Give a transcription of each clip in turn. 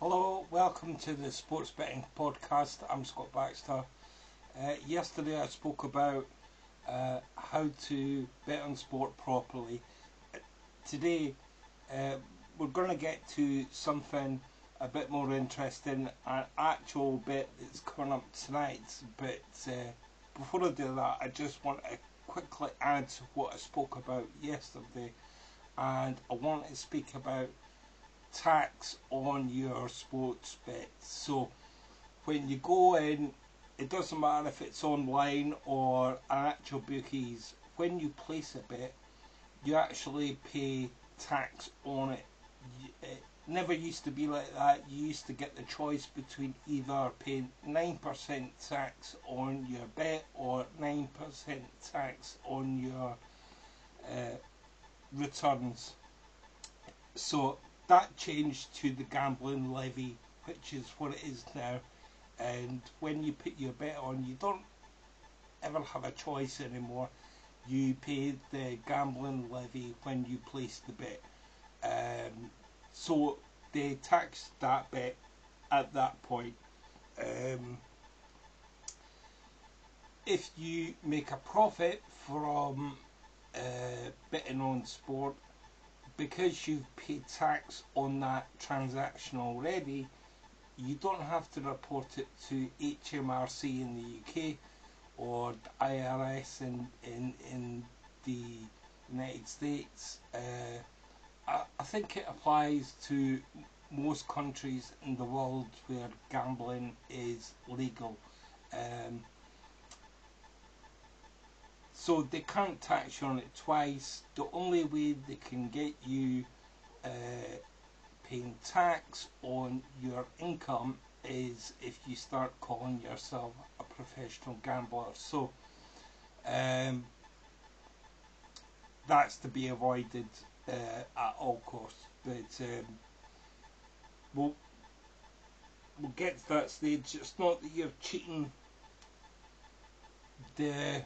Hello, welcome to the Sports Betting Podcast. I'm Scott Baxter. Yesterday I spoke about how to bet on sport properly. Today we're going to get to something a bit more interesting, an actual bet that's coming up tonight. But before I do that, I just want to quickly add to what I spoke about yesterday, and I want to speak about tax on your sports bets. So when you go in, it doesn't matter if it's online or an actual bookies, when you place a bet you actually pay tax on it. It never used to be like that. You used to get the choice between either paying 9% tax on your bet or 9% tax on your returns. So that changed to the gambling levy, which is what it is now. And when you put your bet on, you don't ever have a choice anymore. You pay the gambling levy when you place the bet. So they tax that bet at that point. If you make a profit from betting on sport, because you've paid tax on that transaction already, you don't have to report it to HMRC in the UK or the IRS in the United States. I think it applies to most countries in the world where gambling is legal. So they can't tax you on it twice. The only way they can get you paying tax on your income is if you start calling yourself a professional gambler. So that's to be avoided at all costs. But we'll get to that stage. It's not that you're cheating the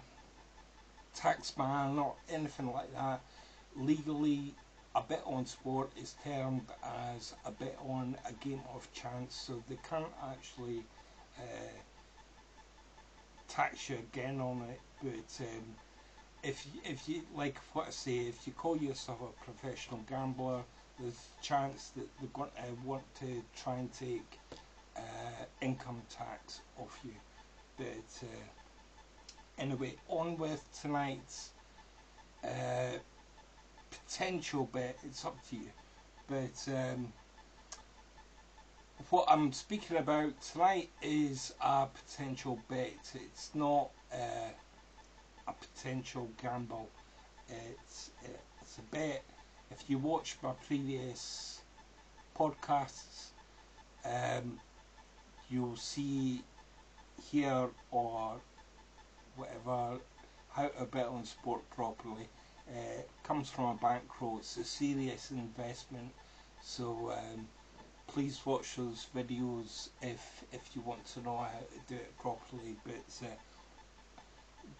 tax man or anything like that. Legally, a bet on sport is termed as a bet on a game of chance, so they can't actually tax you again on it. But if you like what I say, if you call yourself a professional gambler, there's a chance that they're going to want to try and take income tax off you. But anyway, on with tonight's potential bet. It's up to you. But what I'm speaking about tonight is a potential bet. It's not a potential gamble. It's a bet. If you watch my previous podcasts, you'll see here or whatever how to bet on sport properly. Comes from a bankroll. It's a serious investment, so please watch those videos if you want to know how to do it properly. But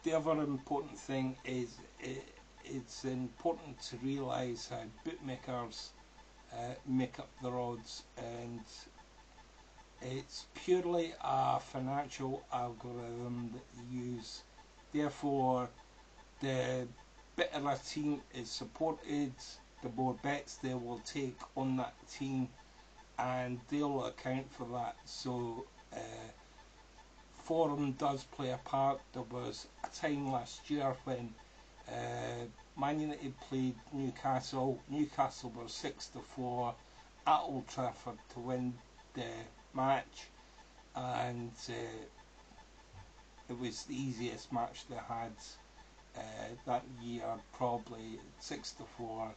the other important thing is it's important to realise how bookmakers make up their odds, and it's purely a financial algorithm that they use. Therefore, the better a team is supported, the more bets they will take on that team, and they'll account for that. So form does play a part. There was a time last year when Man United played Newcastle. Newcastle were 6-4 at Old Trafford to win the match, and it was the easiest match they had that year, probably 6-4.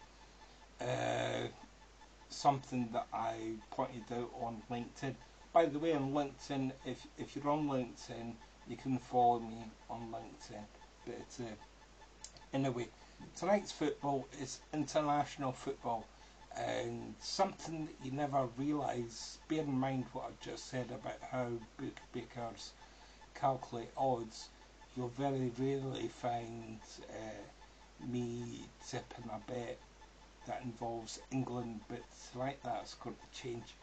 Something that I pointed out on LinkedIn. By the way, on LinkedIn, if you're on LinkedIn, you can follow me on LinkedIn. But anyway, tonight's football is international football, and something that you never realise. Bear in mind what I've just said about how bookmakers calculate odds. You'll very rarely find me tipping a bet that involves England, but tonight that's going to change.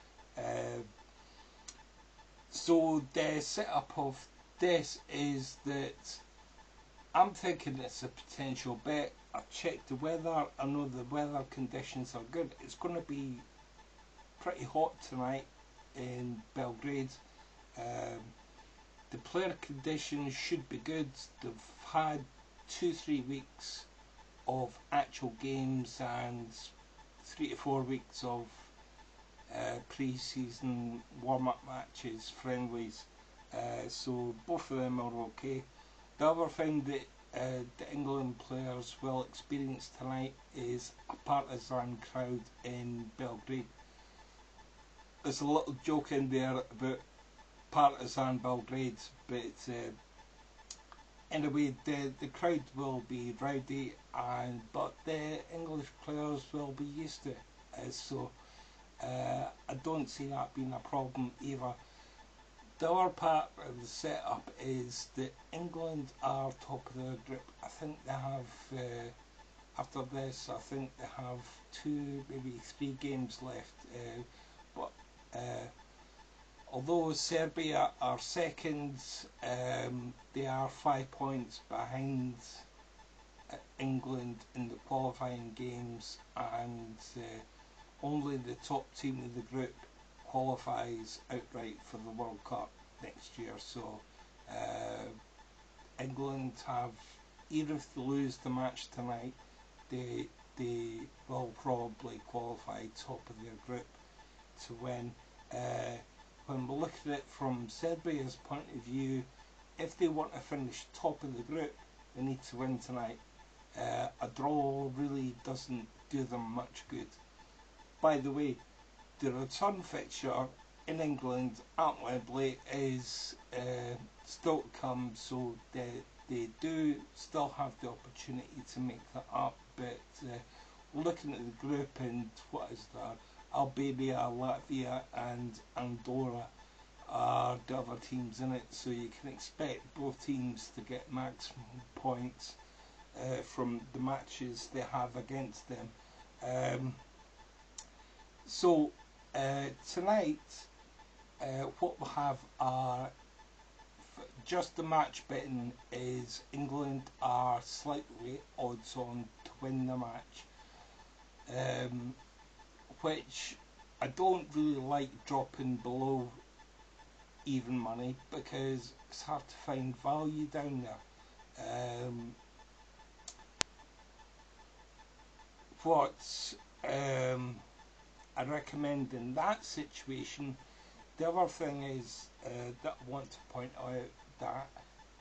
So the setup of this is that I'm thinking it's a potential bet. I've checked the weather. I know the weather conditions are good. It's going to be pretty hot tonight in Belgrade. The player conditions should be good. They've had 2-3 weeks of actual games and 3 to 4 weeks of pre-season warm-up matches, friendlies. So both of them are okay. The other thing that the England players will experience tonight is a partisan crowd in Belgrade. There's a little joke in there about partisan Belgrade, but anyway, the crowd will be rowdy, but the English players will be used to it. So I don't see that being a problem either. The other part of the setup is that England are top of their group. I think they have, after this, I think they have 2, maybe 3 games left. But although Serbia are second, they are 5 points behind England in the qualifying games, and only the top team of the group qualifies outright for the World Cup next year. So England have, even if they lose the match tonight, they will probably qualify top of their group to win. When we look at it from Serbia's point of view, if they want to finish top of the group, they need to win tonight. A draw really doesn't do them much good. By the way, the return fixture in England at Wembley is still to come, so they do still have the opportunity to make that up. But looking at the group, and what is there? Albania, Latvia and Andorra are the other teams in it, so you can expect both teams to get maximum points from the matches they have against them. So tonight what we have are just the match betting is England are slightly odds on to win the match, which I don't really like dropping below even money because it's hard to find value down there. What I recommend in that situation, the other thing is that I want to point out that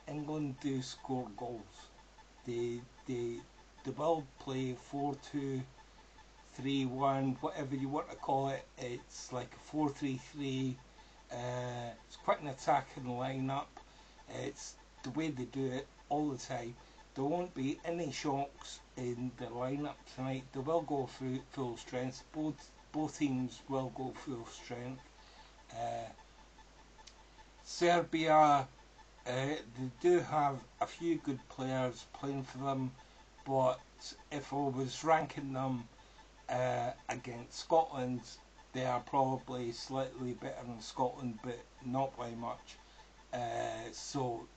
England do score goals. They will play 4-2, 3-1, whatever you want to call it. It's like a 4-3-3. It's quite an attacking lineup. It's the way they do it all the time. There won't be any shocks in the lineup tonight. They will go through full strength. Both teams will go full strength. Serbia, they do have a few good players playing for them, but if I was ranking them against Scotland, they are probably slightly better than Scotland, but not by much. So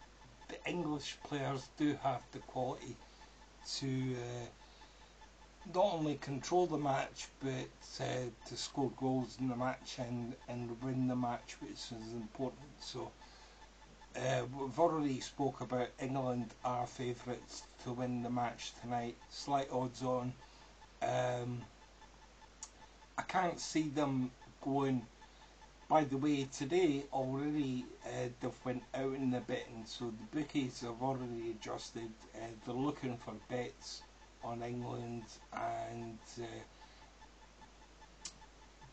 the English players do have the quality to not only control the match, but to score goals in the match and win the match, which is important. So we've already spoke about England are favourites to win the match tonight, slight odds on. I can't see them going. By the way, today already they've went out in the betting, so the bookies have already adjusted. They're looking for bets on England, and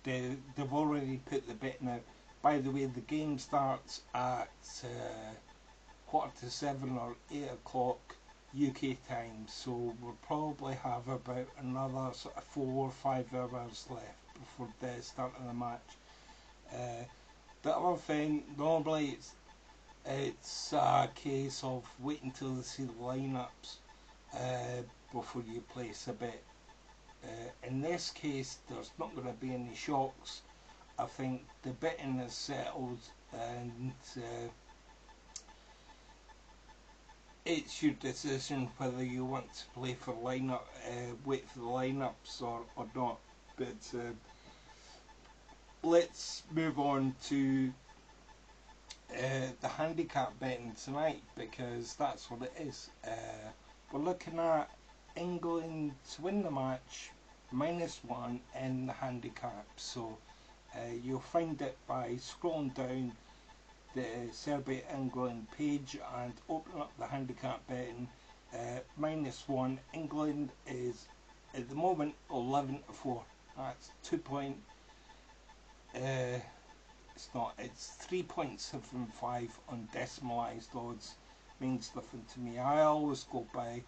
they've already put the betting out. By the way, the game starts at 7:15 or 8 o'clock UK time, so we'll probably have about another sort of 4 or 5 hours left before the start of the match. The other thing, normally it's a case of waiting till you see the lineups before you place a bet. In this case, there's not going to be any shocks. I think the betting is settled, and it's your decision whether you want to play for lineup, wait for the lineups or not. But let's move on to the handicap betting tonight, because that's what it is. We're looking at England to win the match -1 in the handicap. So you'll find it by scrolling down the Serbia England page and open up the handicap betting. -1, England is at the moment 11-4. That's 2 point. It's 3.75 on decimalised odds. Means nothing to me. I always go by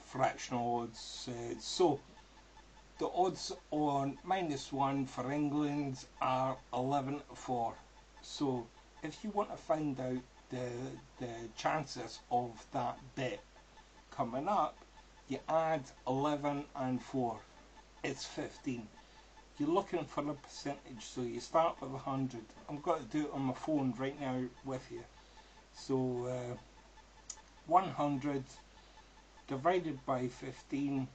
fractional odds. So the odds on -1 for England are 11-4. So if you want to find out the chances of that bet coming up, you add 11 and 4. It's 15. You're looking for a percentage, so you start with 100. I'm going to do it on my phone right now with you. So 100 divided by 15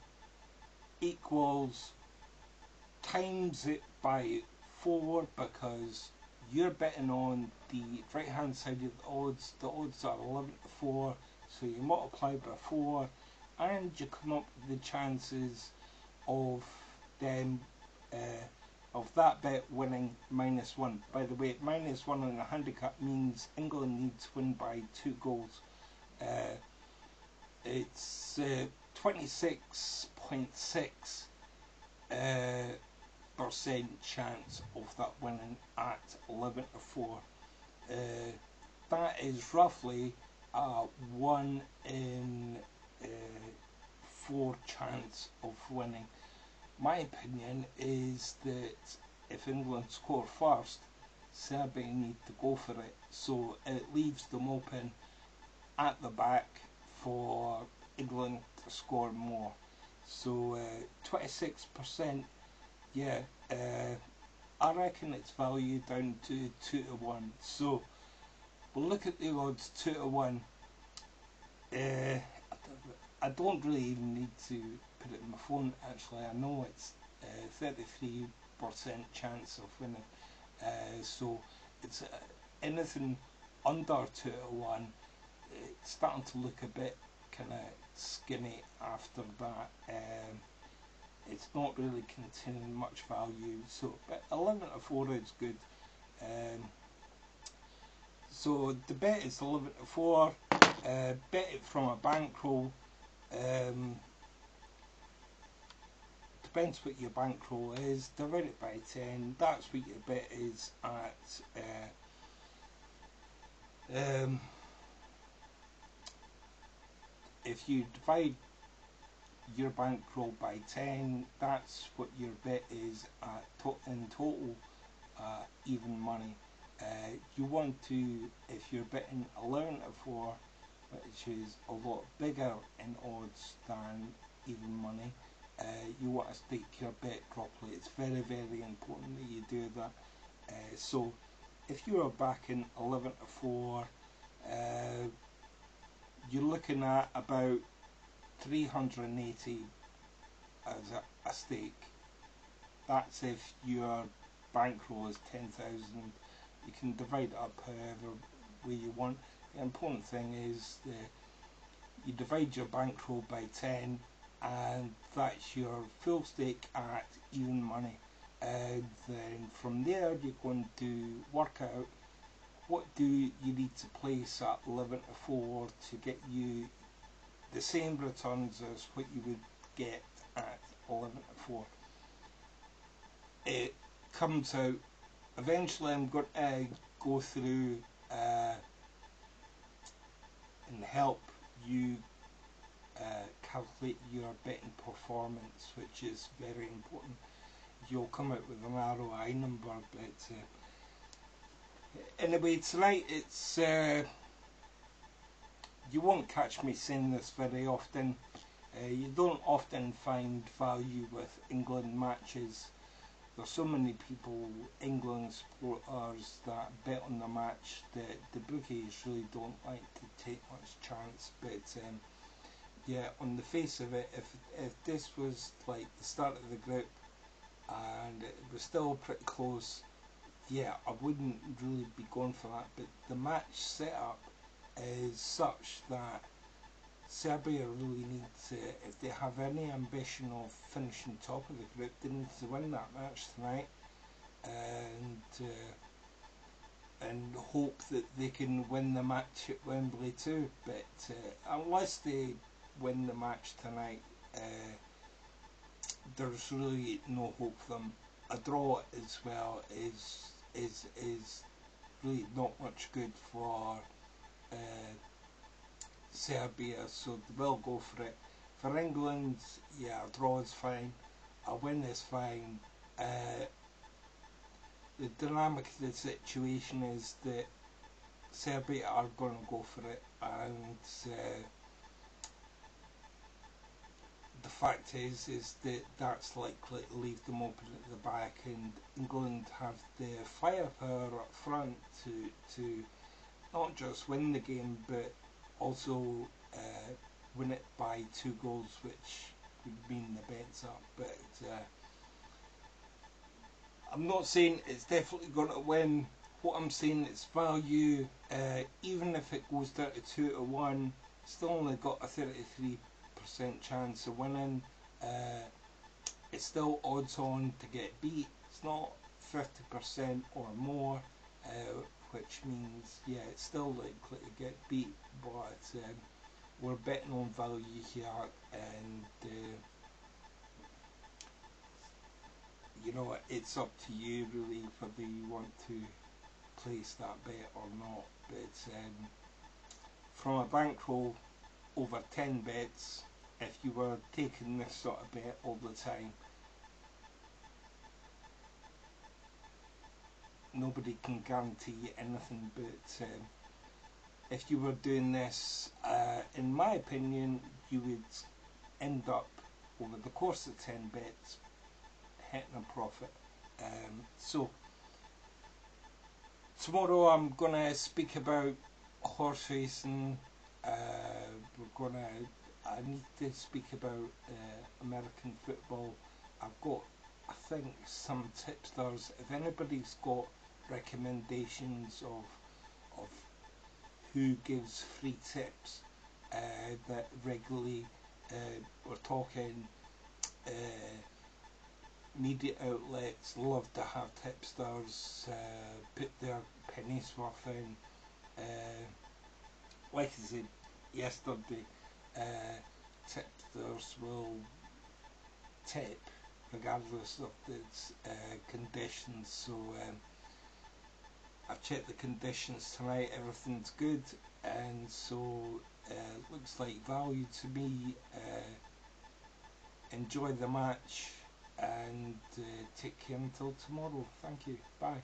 equals, times it by 4, because you're betting on the right hand side of the odds. The odds are 11-4, so you multiply by 4 and you come up with the chances of them of that bet winning -1. By the way, -1 on a handicap means England needs to win by 2 goals. It's 26.6 percent chance of that winning at 11-4. That is roughly a 1 in 4 chance of winning. My opinion is that if England score first, Serbia need to go for it, so it leaves them open at the back for England to score more. So 26%, yeah, I reckon it's valued down to 2-1. So we'll look at the odds 2-1. I don't really even need to put it in my phone. Actually, I know it's 33% chance of winning. So it's anything under 2-1. It's starting to look a bit kind of skinny after that. It's not really containing much value. So, but 11-4 is good. So the bet is 11-4. Bet it from a bankroll. Depends what your bankroll is. Divide it by 10. That's what your bet is at. If you divide your bankroll by 10, that's what your bet is at in total, even money. You want to, if you're betting 11-4, which is a lot bigger in odds than even money, you want to stake your bet properly. It's very, very important that you do that. So if you are backing 11-4, you're looking at about 380 as a stake. That's if your bankroll is 10,000. You can divide it up however way you want. The important thing is that you divide your bankroll by 10, and that's your full stake at even money. And then from there you're going to work out what do you need to place at 11-4 to get you the same returns as what you would get at 11-4. It comes out, eventually I'm going to go through and help you calculate your betting performance, which is very important. You'll come out with an ROI number, but anyway, tonight it's you won't catch me saying this very often. You don't often find value with England matches. there's so many people, England supporters, that bet on the match that the bookies really don't like to take much chance. But yeah, on the face of it, if this was like the start of the group and it was still pretty close, yeah, I wouldn't really be going for that. But the match setup is such that Serbia really need to, if they have any ambition of finishing top of the group, they need to win that match tonight, and hope that they can win the match at Wembley too. But unless they win the match tonight, there's really no hope for them. A draw as well is really not much good for Serbia, so they will go for it. For England, yeah, a draw is fine, a win is fine. The dynamic of the situation is that Serbia are going to go for it, and the fact is that that's likely to leave them open at the back, and England have the firepower up front to not just win the game, but also win it by 2 goals, which would mean the bet's up. But I'm not saying it's definitely going to win. What I'm saying is value. Even if it goes down to 2-1, still only got a 33% chance of winning. It's still odds on to get beat. It's not 50% or more, which means, yeah, it's still likely to get beat, but we're betting on value here, and you know, it's up to you really whether you want to place that bet or not. But from a bankroll over 10 bets, if you were taking this sort of bet all the time, nobody can guarantee you anything. But if you were doing this, in my opinion, you would end up over the course of 10 bets hitting a profit. So tomorrow I'm going to speak about horse racing. I need to speak about American football. I've got, I think, some tipsters. If anybody's got recommendations of who gives free tips that regularly, we're talking media outlets love to have tipsters put their pennies worth in. Like I said yesterday, tipsters will tip regardless of the conditions. So I've checked the conditions tonight, everything's good, and so looks like value to me. Enjoy the match, and take care until tomorrow. Thank you. Bye.